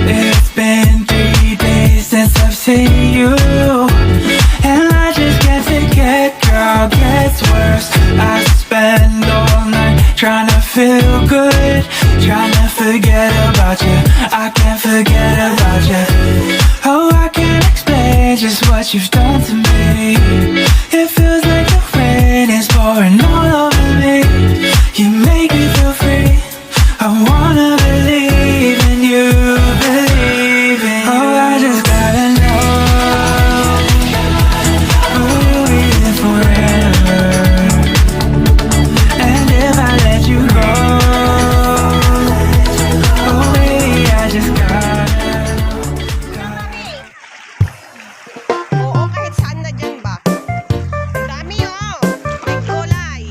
It's been 3 days since I've seen you, and I just can't forget, girl, gets worse. I spend all night trying to feel good, trying to forget about you. I can't forget about you. Oh, I can't explain just what you've done to me. It feels like the rain is pouring all over me. You make me feel free. I wanna believe in you, believe in you. Oh, I just gotta know, will you be there forever? And if I let you go, oh baby, I just gotta. Oo, kahit saan na dyan ba? Ang dami oh. May kulay.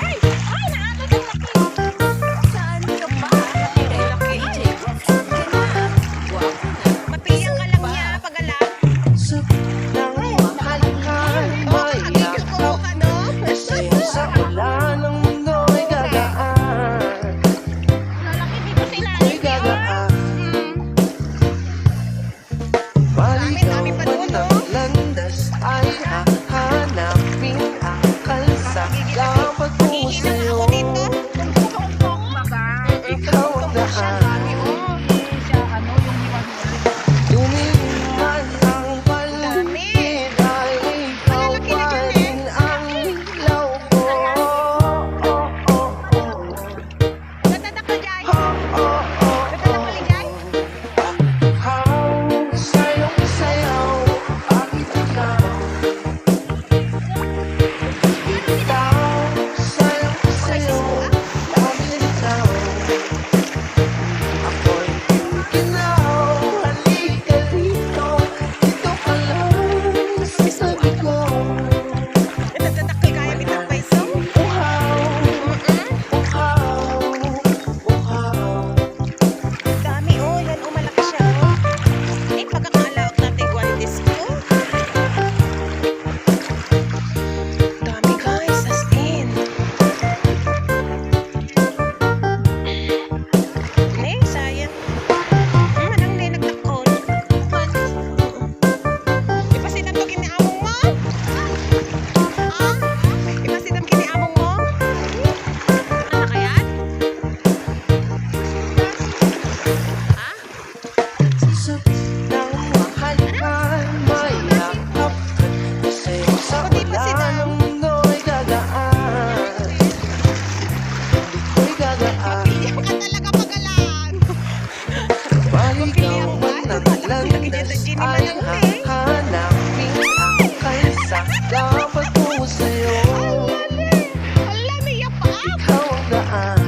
Ay! Ay! Naano ng laki. Saan ka ba? Ay, laki. Mapiyang ka lang niya pag alam. Ay, kakagigil ko ka, no? Sa ulan ng mundo ay gagaan. Lalaki dito sa ilalim niya, oh. Maligaw man ang landas ay hahanapin ang kalsa. Dapat ko Hihinang sa'yo, ako dito. ikaw ang daan. Dumilim man ang paligid ay ikaw pa rin ang ilaw ko. Ganda ka dyan. Ganda ka ligay. Sayong sayaw, bakit ikaw? Bitaw, sayong sayaw, bakit ikaw? Ako'y ginaw, halika dito, dito ka lang sa sabi ko. Nagdadakil kaya bitang paiso. Uhaw, uhaw, uhaw. Dami oh, yan oh, malaki siya oh. Eh, pagkakalawak natin guantes ko. Dami guys, as in. Eh, sayang. Manang din nagtakol. Ipasidam to kiniamong mo? Ah? Ipasidam kiniamong mo? Ano na kaya? Ah? Nang mahal ka, mayakap ka. Kasi sa ulan ng mundo ay gagaan. Ako'y gagaan. Iyak ka talaga pagalan. Maligaw man ang landas ay hahanapin ang kalsa. Dapat ko sa'yo, Ala, may yapak. ikaw ang daan.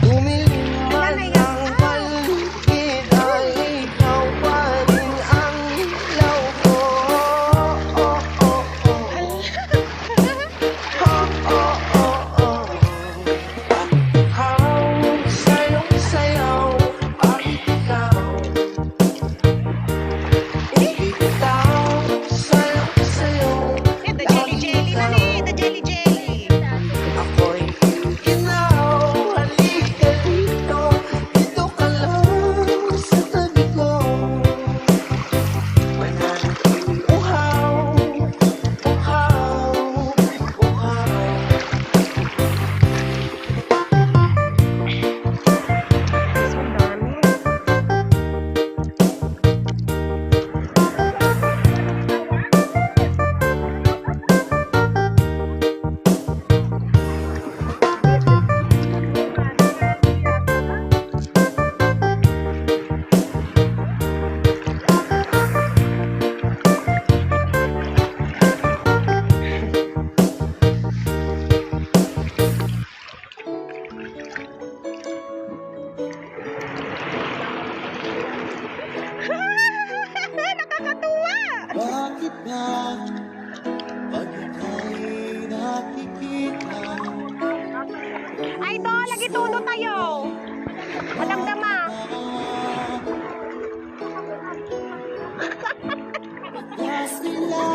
Dumilim man ang paligid ay ikaw pa rin ang ilaw ko. Sayong sayaw, bakit ikaw? Bitaw, sayong sayaw, Eh, the jelly jelly na ni, the jelly jelly. ako'y ginaw, halika dito, dito ka lang sa tabi ko. Mananatiling uhaw, uhaw, uhaw. Nakakatuwa. Bakit ba pag ika'y nakikita? Ay, do, lagi tudo tayo. Madamdama. Mas nila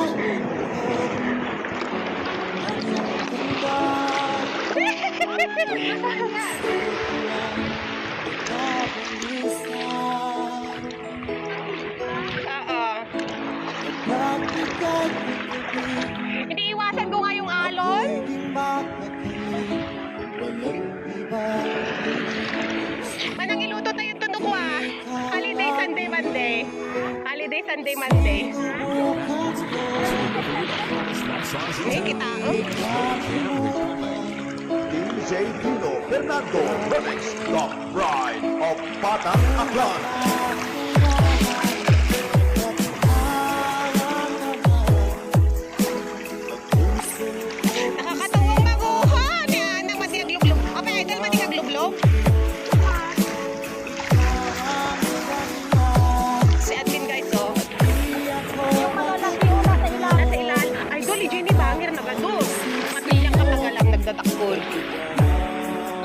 Iniiwasan ko nga yung alon. Manang iluto na yung tunog ko ah. Holiday, Sunday, Monday. Holiday, Sunday, Monday. May kita DJ Dino Fernando Remix, the pride of Patang Aklan. Nakakatuwang maguhan. Yan, nang matigaglublog. Okay, idol, matigaglublog. Si Admin guys, oh. Yung malalaki yung nasa ilalim. Nasa ilal. Idol, Jenny Bangir na gado. Matilyang kapag alam nagdatakol.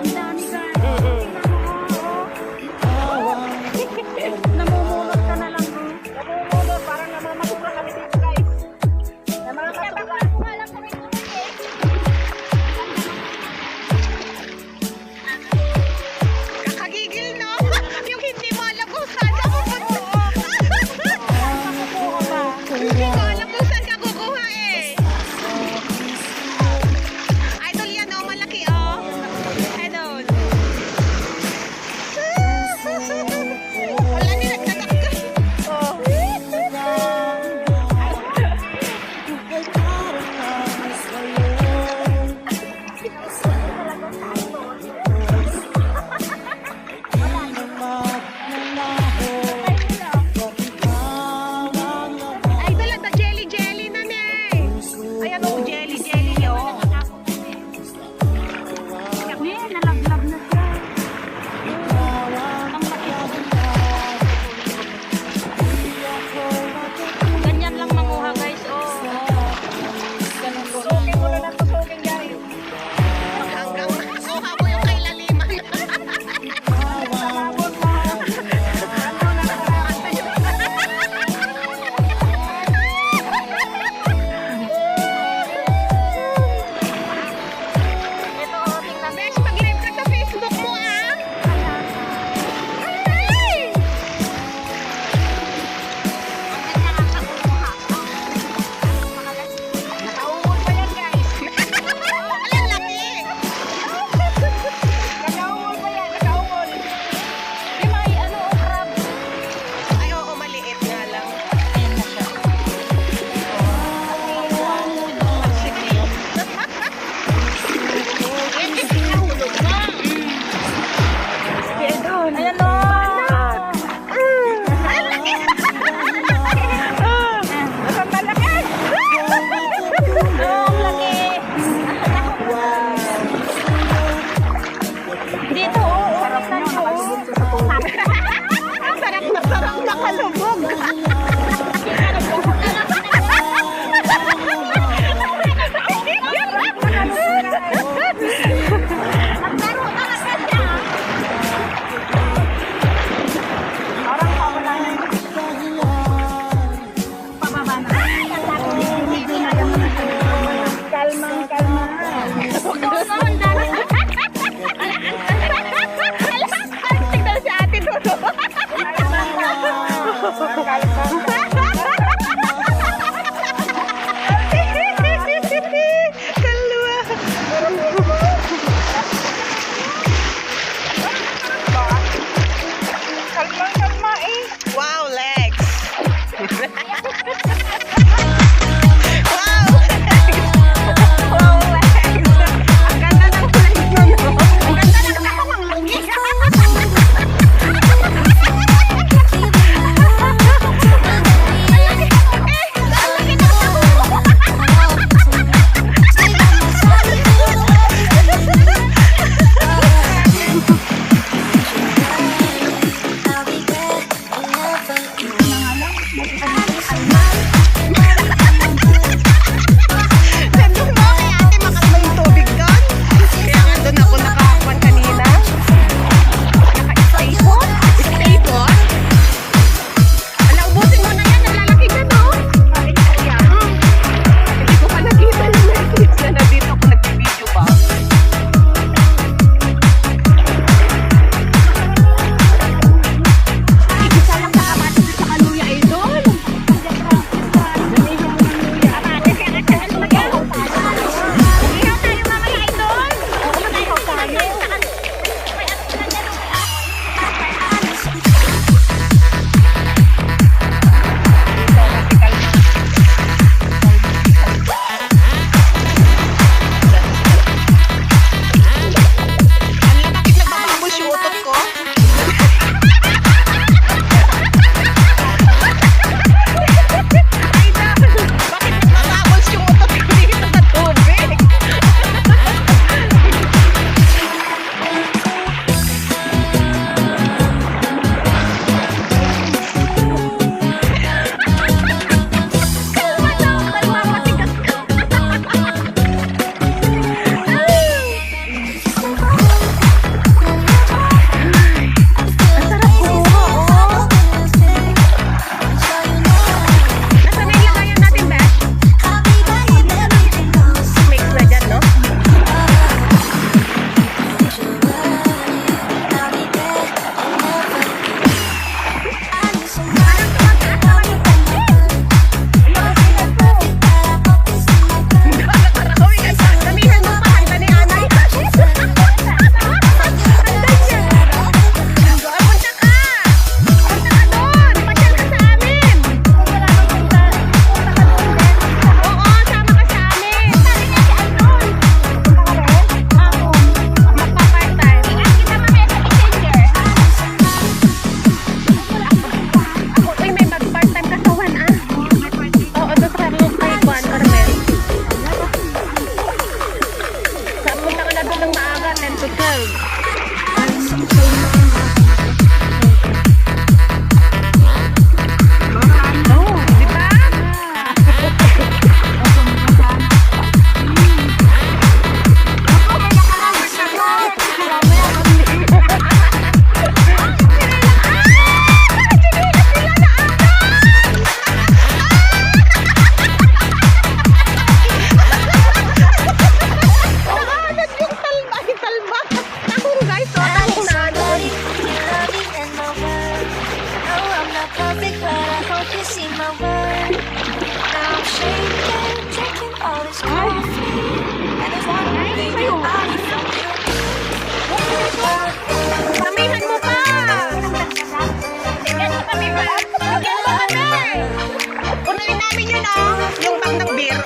Ang dami ka. Namumulot ka na lang. Namumulot. Parang namamasura kami dito guys. Namamasura. Nga lang kami tulog eh. Kakagigil, no? Yung hindi mo alam kung saan ka pupunta. Makukuha ba? Hindi mo alam kung saan ka kukuha eh. Idol yan, oh. Malaki, oh.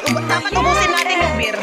Dapat ubusin natin yung beer.